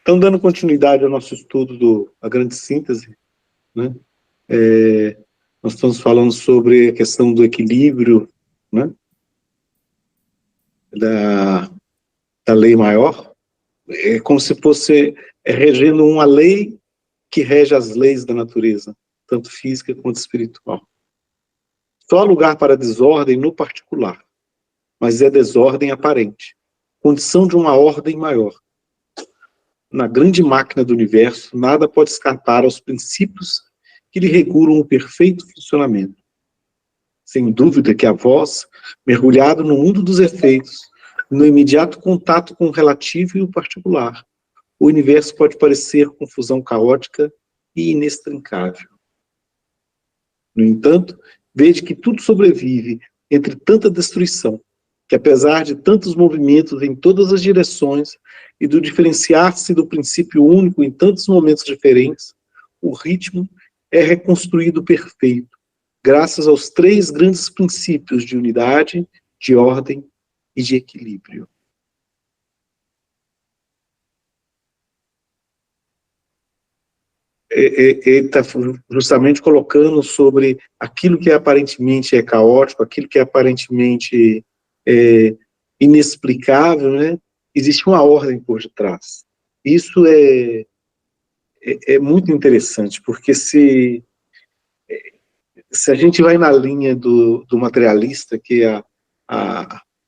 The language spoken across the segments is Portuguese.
Então, dando continuidade ao nosso estudo da grande síntese, né? Nós estamos falando sobre a questão do equilíbrio, né? Da lei maior. É como se fosse regendo uma lei que rege as leis da natureza, tanto física quanto espiritual. Só há lugar para desordem no particular, mas é desordem aparente, condição de uma ordem maior. Na grande máquina do universo, nada pode escapar aos princípios que lhe regulam o perfeito funcionamento. Sem dúvida que a voz, mergulhado no mundo dos efeitos, no imediato contato com o relativo e o particular, o universo pode parecer confusão caótica e inextricável. No entanto, veja que tudo sobrevive entre tanta destruição, que apesar de tantos movimentos em todas as direções e do diferenciar-se do princípio único em tantos momentos diferentes, o ritmo é reconstruído perfeito, graças aos 3 grandes princípios de unidade, de ordem e de equilíbrio. Ele está justamente colocando sobre aquilo que aparentemente é caótico, aquilo que é aparentemente inexplicável, né? Existe uma ordem por detrás. Isso é muito interessante, porque se a gente vai na linha do materialista, que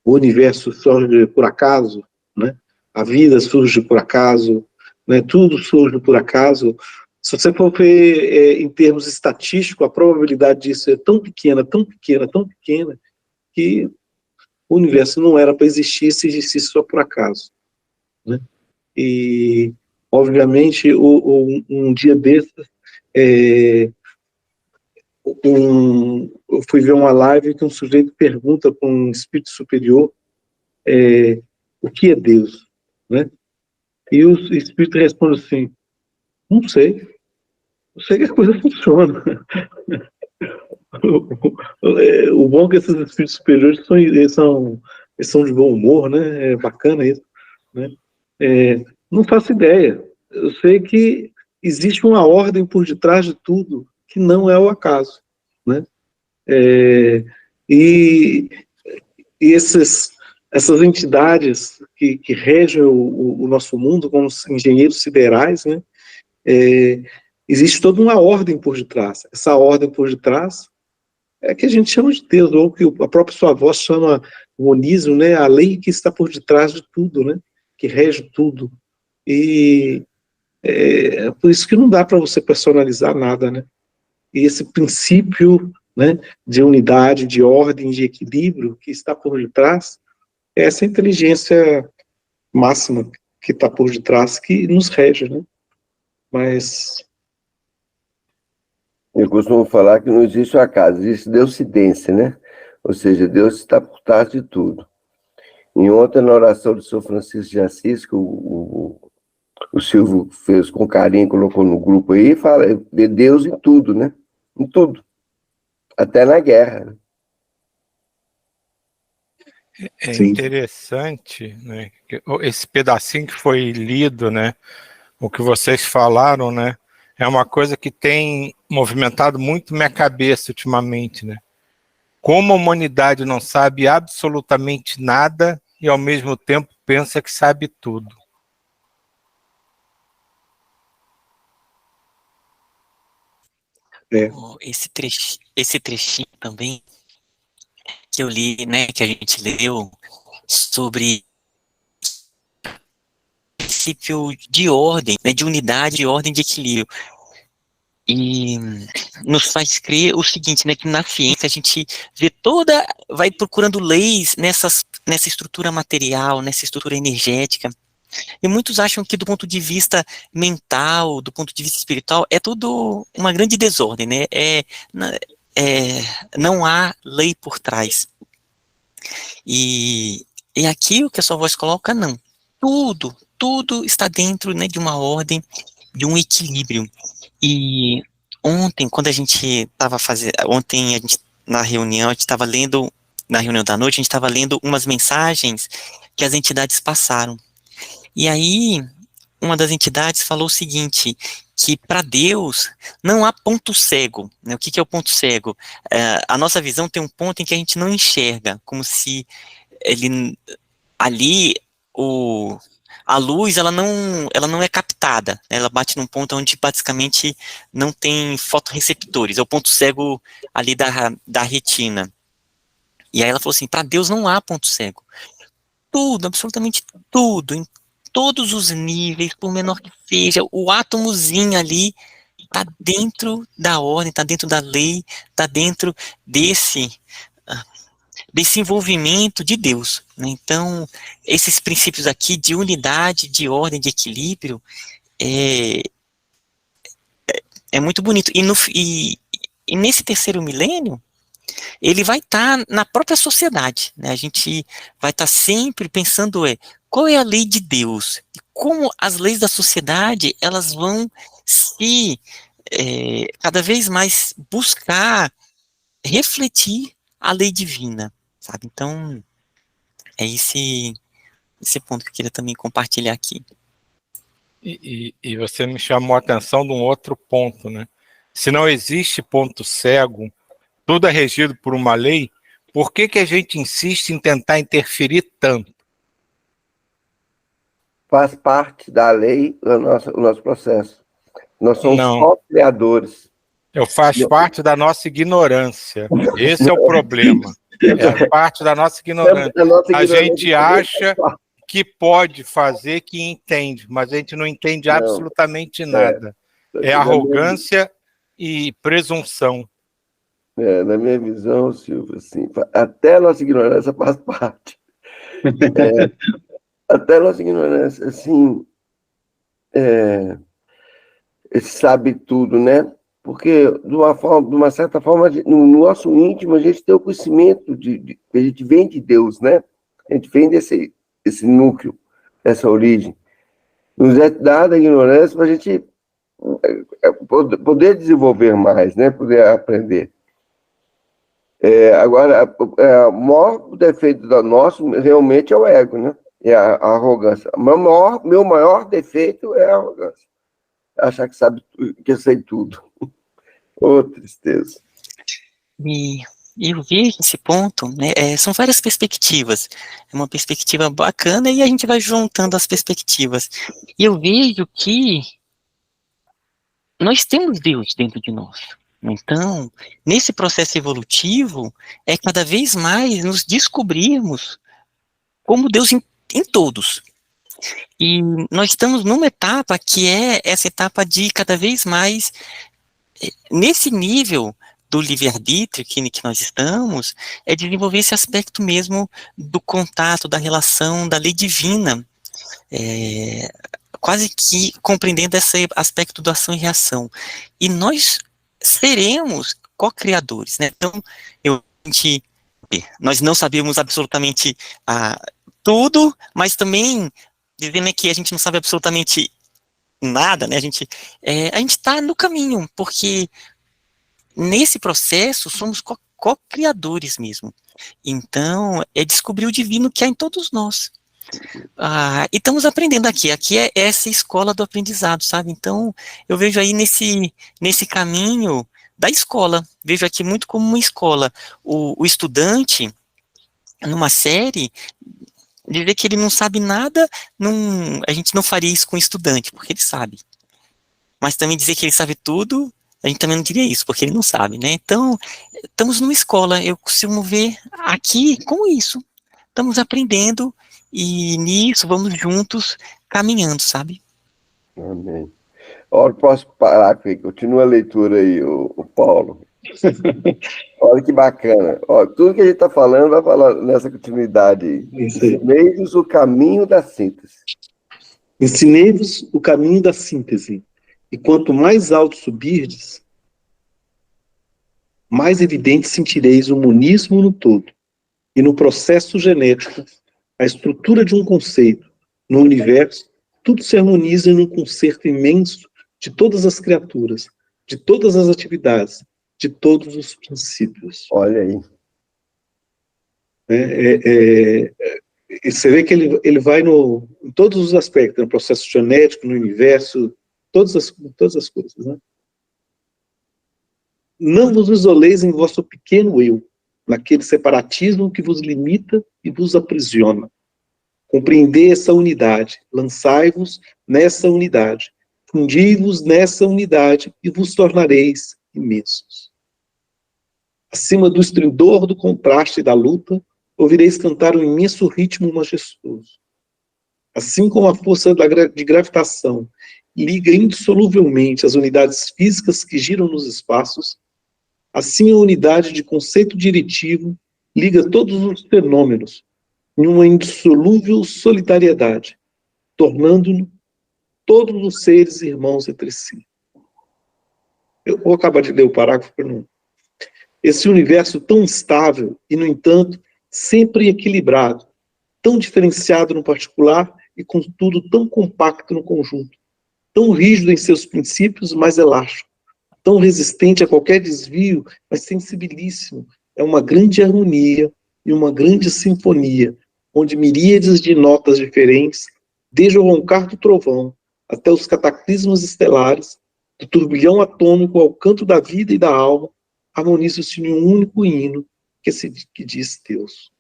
o universo surge por acaso, né? A vida surge por acaso, né? Tudo surge por acaso. Se você for ver em termos estatísticos, a probabilidade disso é tão pequena, tão pequena, tão pequena, que o universo não era para existir se existisse só por acaso, né? E, obviamente, um dia desses, eu fui ver uma live que um sujeito pergunta para um espírito superior o que é Deus, né? E o espírito responde assim: não sei. Eu sei que a coisa funciona. O bom é que esses espíritos superiores são de bom humor, né? É bacana isso, né? Não faço ideia. Eu sei que existe uma ordem por detrás de tudo que não é o acaso, né? E essas entidades que regem o nosso mundo, como os engenheiros siderais, né? Existe toda uma ordem por detrás. Essa ordem por detrás é que a gente chama de Deus, ou que a própria sua voz chama o monismo, né? A lei que está por detrás de tudo, né? Que rege tudo. E é por isso que não dá para você personalizar nada, né? E esse princípio, né, de unidade, de ordem, de equilíbrio que está por detrás, é essa inteligência máxima que está por detrás que nos rege, né? Mas eu costumo falar que não existe o acaso, existe Deusidência, né? Ou seja, Deus está por trás de tudo. Em outra, na oração do São Francisco de Assis, que o Silvio fez com carinho, colocou no grupo aí, fala, vê Deus em tudo, né? Em tudo. Até na guerra. É sim, interessante, né? Esse pedacinho que foi lido, né? O que vocês falaram, né? É uma coisa que tem movimentado muito minha cabeça ultimamente, né? Como a humanidade não sabe absolutamente nada e ao mesmo tempo pensa que sabe tudo. Esse trechinho também que eu li, né, que a gente leu sobre princípio de ordem, né, de unidade, de ordem, de equilíbrio. E nos faz crer o seguinte, né, que na ciência a gente vê vai procurando leis nessa estrutura material, nessa estrutura energética. E muitos acham que do ponto de vista mental, do ponto de vista espiritual, é tudo uma grande desordem, né? Não há lei por trás. E aqui o que a sua voz coloca, não. Tudo está dentro, né, de uma ordem, de um equilíbrio. E ontem, na reunião, a gente estava lendo, na reunião da noite, a gente estava lendo umas mensagens que as entidades passaram. E aí, uma das entidades falou o seguinte, que para Deus não há ponto cego, né? O que é o ponto cego? A nossa visão tem um ponto em que a gente não enxerga, como se ali a luz ela não é captada, né? Ela bate num ponto onde basicamente não tem fotorreceptores, é o ponto cego ali da retina. E aí ela falou assim, para Deus não há ponto cego. Tudo, absolutamente tudo, em todos os níveis, por menor que seja, o átomozinho ali está dentro da ordem, está dentro da lei, está dentro desse envolvimento de Deus, né? Então, esses princípios aqui de unidade, de ordem, de equilíbrio, é muito bonito. E nesse terceiro milênio, ele vai estar na própria sociedade, né? A gente vai estar sempre pensando, qual é a lei de Deus? E como as leis da sociedade, elas vão se, cada vez mais buscar refletir a lei divina, sabe? Então, é esse ponto que eu queria também compartilhar aqui. E você me chamou a atenção de um outro ponto, né? Se não existe ponto cego, tudo é regido por uma lei, por que a gente insiste em tentar interferir tanto? Faz parte da lei o nosso processo. Nós somos só criadores. Faz parte da nossa ignorância. Esse é o problema. É parte da nossa ignorância. A gente acha que pode fazer, que entende, mas a gente não entende absolutamente nada. É arrogância e presunção. Na minha visão, Silvio, assim, até a nossa ignorância faz parte. Até a nossa ignorância, assim, sabe tudo, né? Porque, de uma certa forma, no nosso íntimo, a gente tem o conhecimento que a gente vem de Deus, né? A gente vem desse núcleo, dessa origem. Nos é dada a ignorância para a gente poder desenvolver mais, né? Poder aprender. Agora, o maior defeito nosso realmente é o ego, né? É a arrogância. Meu maior defeito é a arrogância. Achar que eu sei tudo. Ô, tristeza. E eu vejo esse ponto, né? São várias perspectivas. É uma perspectiva bacana e a gente vai juntando as perspectivas. E eu vejo que nós temos Deus dentro de nós. Então, nesse processo evolutivo, é cada vez mais nos descobrirmos como Deus em todos. E nós estamos numa etapa que é essa etapa de cada vez mais, nesse nível do livre-arbítrio que nós estamos, é desenvolver esse aspecto mesmo do contato, da relação, da lei divina, quase que compreendendo esse aspecto do ação e reação. E nós seremos co-criadores, né? Então, nós não sabemos absolutamente tudo, mas também dizendo que a gente não sabe absolutamente nada, né? A gente está no caminho, porque nesse processo somos co-criadores mesmo. Então, é descobrir o divino que há em todos nós. E estamos aprendendo aqui é essa escola do aprendizado, sabe? Então, eu vejo aí nesse caminho da escola, vejo aqui muito como uma escola. O estudante, numa série, dizer que ele não sabe nada, a gente não faria isso com o estudante, porque ele sabe. Mas também dizer que ele sabe tudo, a gente também não diria isso, porque ele não sabe, né? Então, estamos numa escola, eu costumo ver aqui como isso. Estamos aprendendo e nisso vamos juntos caminhando, sabe? Amém. Olha, posso parar aqui? Continua a leitura aí, o Paulo. Olha que bacana. Olha, tudo que a gente está falando vai falar nessa continuidade aí. Ensinei-vos o caminho da síntese. Ensinei-vos o caminho da síntese. E quanto mais alto subirdes, mais evidente sentireis o monismo no todo. E no processo genético, a estrutura de um conceito, no universo, tudo se harmoniza em um concerto imenso de todas as criaturas, de todas as atividades, de todos os princípios. Olha aí. E você vê que ele vai em todos os aspectos, no processo genético, no universo, todas as coisas, né? Não vos isoleis em vosso pequeno eu, naquele separatismo que vos limita e vos aprisiona. Compreendei essa unidade, lançai-vos nessa unidade, fundi-vos nessa unidade e vos tornareis imensos. Acima do estrindor do contraste e da luta, ouvireis cantar um imenso ritmo majestoso. Assim como a força de gravitação liga indissoluvelmente as unidades físicas que giram nos espaços, assim a unidade de conceito diretivo liga todos os fenômenos em uma indissolúvel solidariedade, tornando-nos todos os seres irmãos entre si. Eu vou acabar de ler o parágrafo para não... Esse universo tão estável e, no entanto, sempre equilibrado, tão diferenciado no particular e, contudo, tão compacto no conjunto, tão rígido em seus princípios, mas elástico, tão resistente a qualquer desvio, mas sensibilíssimo, é uma grande harmonia e uma grande sinfonia, onde miríades de notas diferentes, desde o roncar do trovão até os cataclismos estelares, do turbilhão atômico ao canto da vida e da alma, harmonizam-se em um único hino que diz Deus.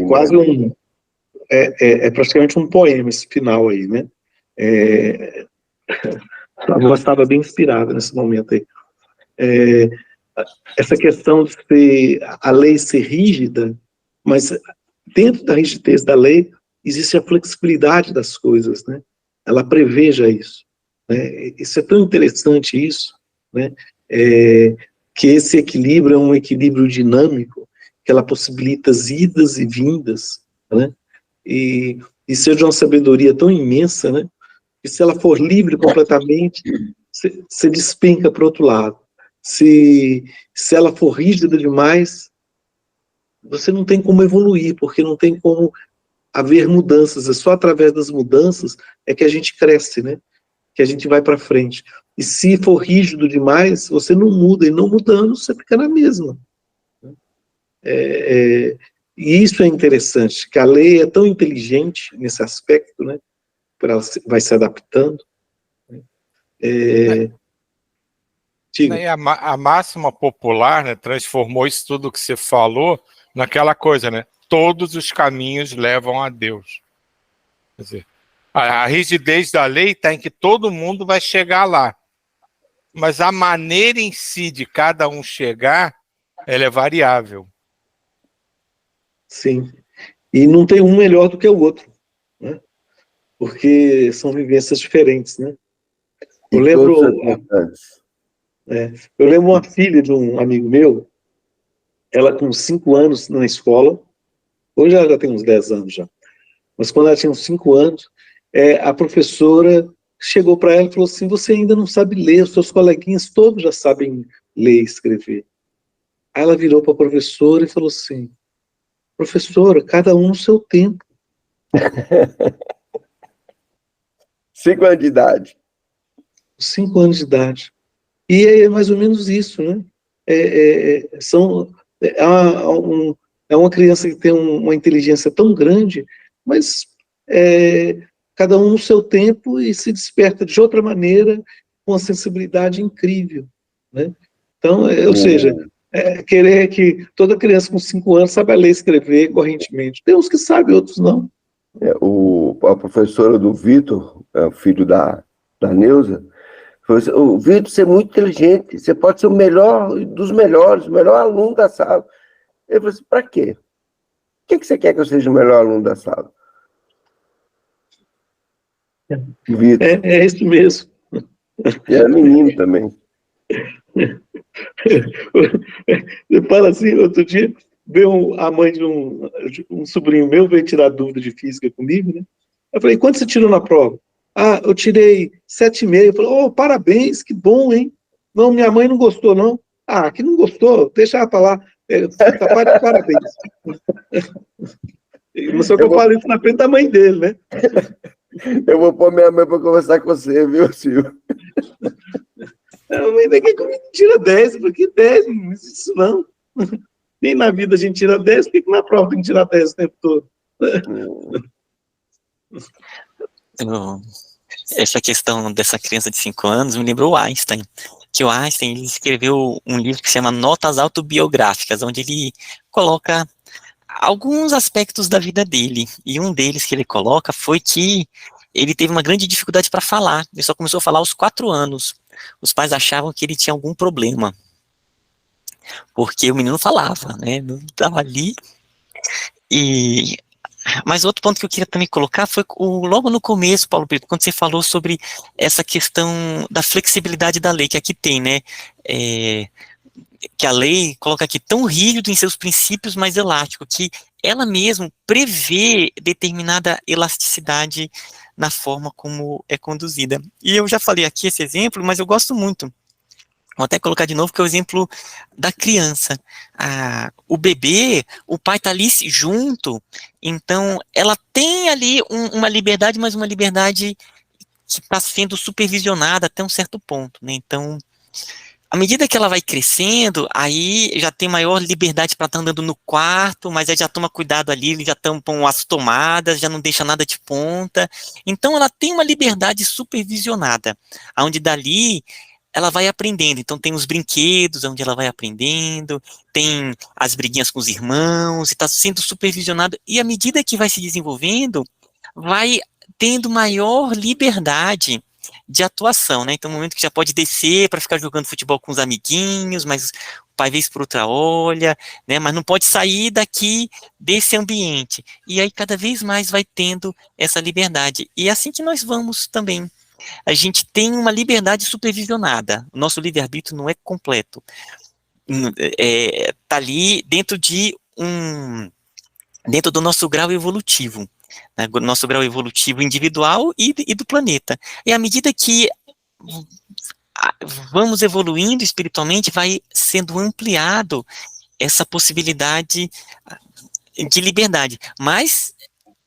Quase é praticamente um poema esse final aí, né? A voz estava bem inspirada nesse momento aí. Essa questão de a lei ser rígida, mas dentro da rigidez da lei existe a flexibilidade das coisas, né? Ela preveja isso, né? Isso é tão interessante isso, né? Que esse equilíbrio é um equilíbrio dinâmico, que ela possibilita as idas e vindas, né? E isso é de uma sabedoria tão imensa, né? Que se ela for livre completamente, você despenca para o outro lado. Se ela for rígida demais, você não tem como evoluir, porque não tem como haver mudanças. É só através das mudanças é que a gente cresce, né? Que a gente vai para frente. E se for rígido demais, você não muda, e não mudando, você fica na mesma. E isso é interessante, que a lei é tão inteligente nesse aspecto, né? Ela vai se adaptando. A máxima popular, né, transformou isso tudo que você falou naquela coisa, né? Todos os caminhos levam a Deus. Quer dizer, a rigidez da lei está em que todo mundo vai chegar lá. Mas a maneira em si de cada um chegar, ela é variável. Sim. E não tem um melhor do que o outro, né? Porque são vivências diferentes, né? Eu lembro uma filha de um amigo meu, ela com 5 anos na escola, hoje ela já tem uns 10 anos já, mas quando ela tinha uns 5 anos, a professora chegou para ela e falou assim: você ainda não sabe ler, os seus coleguinhas todos já sabem ler e escrever. Aí ela virou para a professora e falou assim: professora, cada um no seu tempo. 5 anos de idade. 5 anos de idade. E é mais ou menos isso, né? É uma criança que tem uma inteligência tão grande, mas cada um no seu tempo e se desperta de outra maneira, com uma sensibilidade incrível, né? Então, ou seja, querer que toda criança com 5 anos saiba ler e escrever correntemente. Tem uns que sabem, outros não. A professora do Vitor, filho da Neuza, falou assim: o Vitor, você é muito inteligente, você pode ser o melhor dos melhores, o melhor aluno da sala. Eu falei assim: para quê? Por que você quer que eu seja o melhor aluno da sala? Vitor. É isso mesmo. E era menino também. Você fala assim, outro dia, veio a mãe de um sobrinho meu, veio tirar dúvida de física comigo, né? Eu falei: quanto você tirou na prova? Ah, eu tirei 7,5. Eu falei: oh, parabéns, que bom, hein? Não, minha mãe não gostou, não. Ah, que não gostou, deixa ela pra lá. Parabéns. Não sei o que eu falei isso na frente da mãe dele, né? Eu vou pôr minha mãe para conversar com você, viu, Silvio? A mãe daqui comigo tira 10. Eu falei: que 10? Não existe isso, não. Nem na vida a gente tira 10, por que na prova tem que tirar 10 o tempo todo? Essa questão dessa criança de 5 anos me lembrou o Einstein, que o Einstein ele escreveu um livro que se chama Notas Autobiográficas, onde ele coloca alguns aspectos da vida dele, e um deles que ele coloca foi que ele teve uma grande dificuldade para falar, ele só começou a falar aos 4 anos. Os pais achavam que ele tinha algum problema, porque o menino falava, né, não estava ali. Mas outro ponto que eu queria também colocar foi logo no começo, Paulo Brito, quando você falou sobre essa questão da flexibilidade da lei, que aqui tem, né, que a lei coloca aqui tão rígido em seus princípios, mas elástico, que ela mesmo prevê determinada elasticidade na forma como é conduzida. E eu já falei aqui esse exemplo, mas eu gosto muito. Vou até colocar de novo, que é o exemplo da criança. O bebê, o pai está ali junto, então ela tem ali uma liberdade, mas uma liberdade que está sendo supervisionada até um certo ponto, né? Então, à medida que ela vai crescendo, aí já tem maior liberdade para estar andando no quarto, mas aí já toma cuidado ali, já tampam as tomadas, já não deixa nada de ponta. Então ela tem uma liberdade supervisionada, onde dali ela vai aprendendo. Então tem os brinquedos onde ela vai aprendendo, tem as briguinhas com os irmãos, e está sendo supervisionado, e à medida que vai se desenvolvendo, vai tendo maior liberdade de atuação, né? Então, no momento que já pode descer para ficar jogando futebol com os amiguinhos, mas o pai vez por outra olha, né? Mas não pode sair desse ambiente. E aí, cada vez mais vai tendo essa liberdade. E é assim que nós vamos também. A gente tem uma liberdade supervisionada. O nosso livre-arbítrio não é completo. Tá ali dentro dentro do nosso grau evolutivo, né, nosso grau evolutivo individual e do planeta. E à medida que vamos evoluindo espiritualmente, vai sendo ampliado essa possibilidade de liberdade. Mas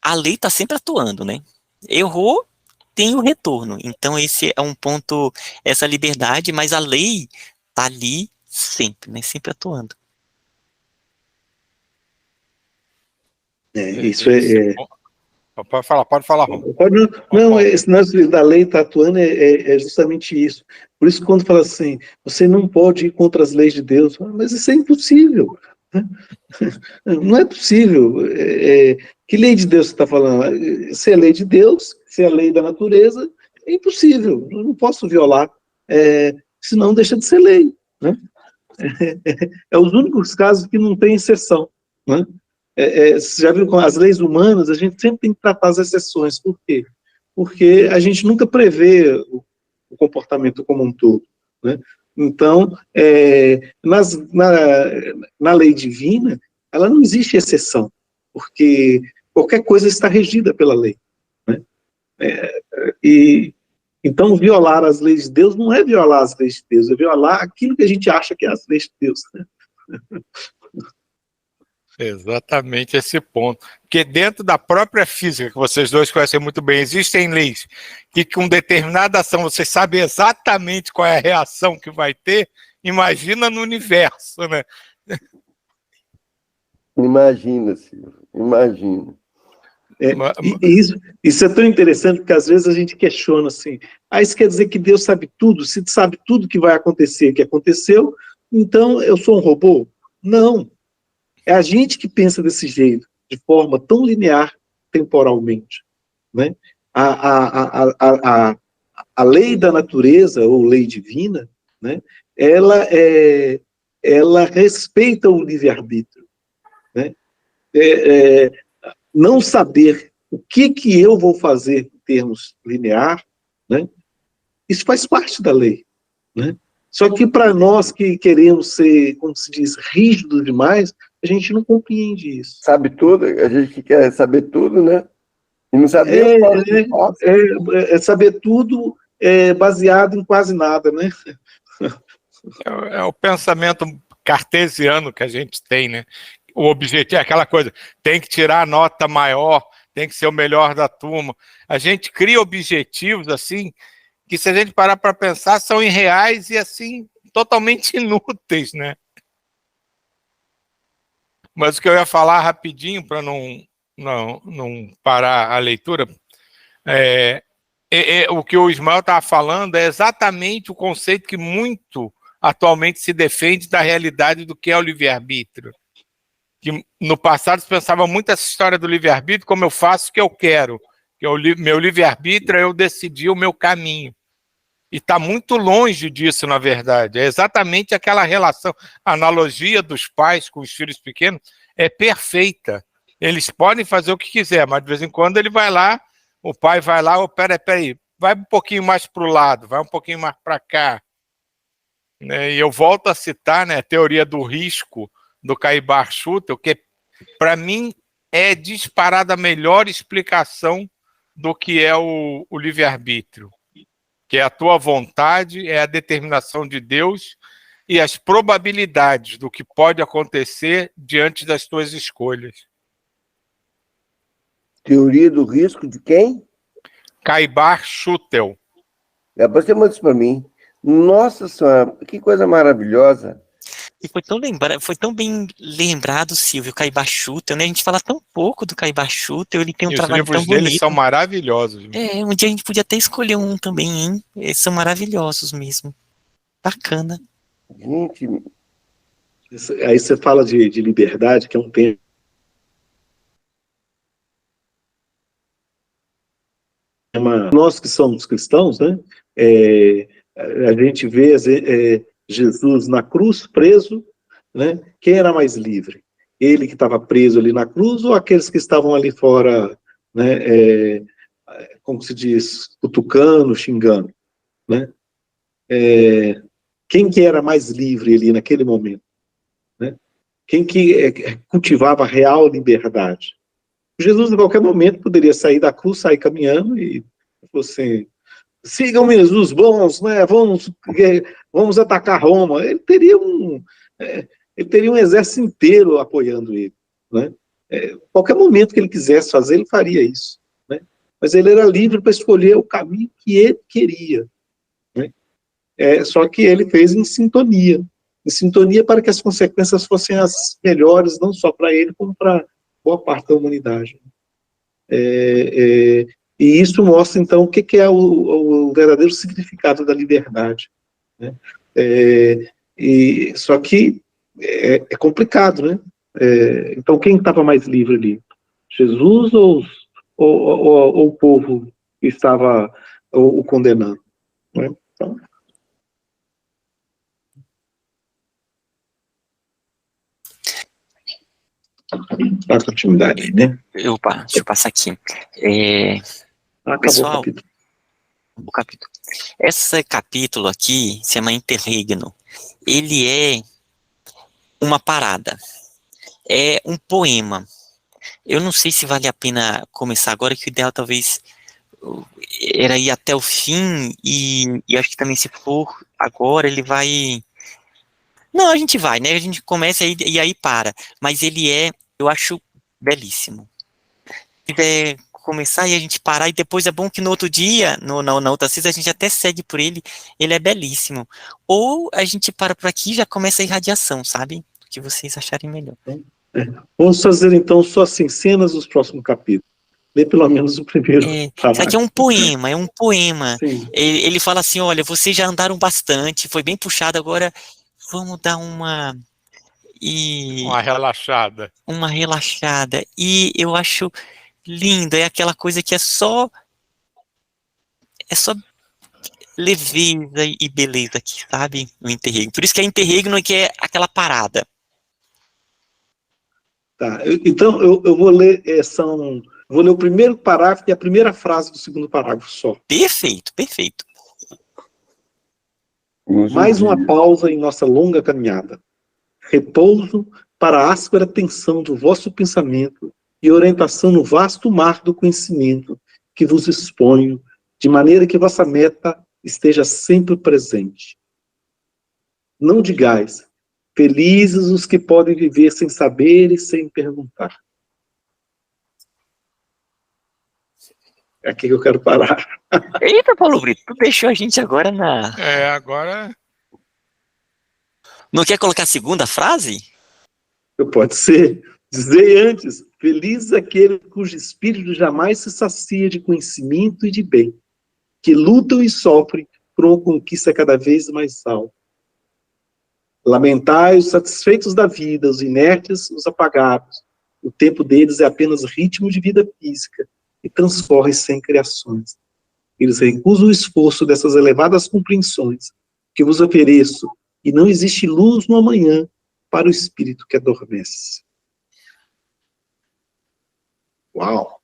a lei está sempre atuando, né? Errou, tem o retorno. Então esse é um ponto, essa liberdade, mas a lei está ali sempre, né? Sempre atuando. Isso é... Pode falar, Romulo. Não, esse negócio da lei está atuando é justamente isso. Por isso, quando fala assim, você não pode ir contra as leis de Deus, mas isso é impossível. Não é possível. Que lei de Deus você está falando? Se é lei de Deus, se é lei da natureza, é impossível. Eu não posso violar, senão deixa de ser lei. Né? É os únicos casos que não tem exceção. Né? Você já viu com as leis humanas, a gente sempre tem que tratar as exceções. Por quê? Porque a gente nunca prevê o comportamento como um todo. Né? Então, na lei divina, ela não existe exceção, porque qualquer coisa está regida pela lei. Né? Então, violar as leis de Deus não é violar as leis de Deus, é violar aquilo que a gente acha que é as leis de Deus. Né? Exatamente esse ponto. Porque dentro da própria física, que vocês dois conhecem muito bem, existem leis que com determinada ação você sabe exatamente qual é a reação que vai ter, imagina no universo, né? Imagina, Silvio, imagina. Isso é tão interessante, porque às vezes a gente questiona assim, isso quer dizer que Deus sabe tudo? Se sabe tudo que vai acontecer, que aconteceu, então eu sou um robô? Não. É a gente que pensa desse jeito, de forma tão linear temporalmente. Né? A lei da natureza, ou lei divina, né? ela respeita o livre-arbítrio. Né? Não saber o que eu vou fazer em termos linear, né? Isso faz parte da lei. Né? Só que para nós que queremos ser, como se diz, rígidos demais, a gente não compreende isso. Sabe tudo, a gente quer saber tudo, né? E não saber saber tudo baseado em quase nada, né? É o pensamento cartesiano que a gente tem, né? O objetivo é aquela coisa, tem que tirar a nota maior, tem que ser o melhor da turma. A gente cria objetivos, assim, que se a gente parar para pensar, são irreais e, assim, totalmente inúteis, né? Mas o que eu ia falar rapidinho, para não parar a leitura, o que o Ismael estava falando é exatamente o conceito que muito atualmente se defende da realidade do que é o livre-arbítrio. Que no passado se pensava muito essa história do livre-arbítrio como eu faço o que eu quero, que meu livre-arbítrio é eu decidir o meu caminho. E está muito longe disso, na verdade. É exatamente aquela relação, a analogia dos pais com os filhos pequenos é perfeita. Eles podem fazer o que quiser, mas de vez em quando ele vai lá, o pai vai lá, peraí, vai um pouquinho mais para o lado, vai um pouquinho mais para cá. E eu volto a citar, né, a teoria do risco do Caïbar-Schutel, que para mim é disparada a melhor explicação do que é o livre-arbítrio, que é a tua vontade, é a determinação de Deus e as probabilidades do que pode acontecer diante das tuas escolhas. Teoria do risco de quem? Caïbar-Schutel. Você manda isso para mim. Nossa Senhora, que coisa maravilhosa. E foi tão bem lembrado, Silvio, o Caïbar-Schutel, né? A gente fala tão pouco do Caïbar-Schutel, ele tem um trabalho tão bonito. Os livros dele são maravilhosos. Um dia a gente podia até escolher um também, hein? Eles são maravilhosos mesmo. Bacana. Gente... Aí você fala de liberdade, que é um tema. Nós que somos cristãos, né? A gente vê Jesus na cruz, preso, né? Quem era mais livre? Ele que estava preso ali na cruz ou aqueles que estavam ali fora, né? Como se diz, cutucando, xingando, né? Quem que era mais livre ali naquele momento? Né? Quem que cultivava a real liberdade? Jesus, em qualquer momento, poderia sair da cruz, sair caminhando e você sigam Jesus, bons, né? Vamos atacar Roma. Ele teria um exército inteiro apoiando ele, né? Qualquer momento que ele quisesse fazer, ele faria isso, né? Mas ele era livre para escolher o caminho que ele queria, né? Só que ele fez em sintonia para que as consequências fossem as melhores, não só para ele, como para boa parte da humanidade. E isso mostra, então, o que é o verdadeiro significado da liberdade, né? Só que é complicado, né? Então, quem estava mais livre ali? Jesus ou o povo que estava o condenando? Né? Então... Dá continuidade, né? Opa, deixa eu passar aqui. Acabou pessoal, o capítulo. Esse capítulo aqui se chama Interregno. Ele é uma parada. É um poema. Eu não sei se vale a pena começar agora, que o ideal talvez era ir até o fim, e acho que também se for agora, ele vai... Não, a gente vai, né? A gente começa e aí para. Mas ele eu acho belíssimo. Se quiser começar e a gente parar, e depois é bom que no outro dia, na outra sexta, a gente até segue por ele é belíssimo. Ou a gente para por aqui e já começa a irradiação, sabe? O que vocês acharem melhor. Vamos fazer então só assim, cenas dos próximos capítulos. Lê pelo menos o primeiro. Isso aqui é um poema, Sim. Ele fala assim, olha, vocês já andaram bastante, foi bem puxado, agora vamos dar uma relaxada. Uma relaxada. E eu acho lindo, é aquela coisa que é só leveza e beleza aqui, sabe? No interregno. Por isso que é interregno, que é aquela parada. Tá, então eu vou ler, vou ler o primeiro parágrafo e a primeira frase do segundo parágrafo só. Perfeito, perfeito. Mais uma pausa em nossa longa caminhada. Repouso para a áspera tensão do vosso pensamento e orientação no vasto mar do conhecimento que vos exponho, de maneira que vossa meta esteja sempre presente. Não digais, felizes os que podem viver sem saber e sem perguntar. É aqui que eu quero parar. Eita, Paulo Brito, tu deixou a gente agora agora... Não quer colocar a segunda frase? Pode ser. Dizei antes, feliz aquele cujo espírito jamais se sacia de conhecimento e de bem, que lutam e sofrem por uma conquista cada vez mais alta. Lamentai os satisfeitos da vida, os inertes, os apagados. O tempo deles é apenas ritmo de vida física e transcorre sem criações. Eles recusam o esforço dessas elevadas compreensões que vos ofereço, e não existe luz no amanhã para o espírito que adormece. Uau!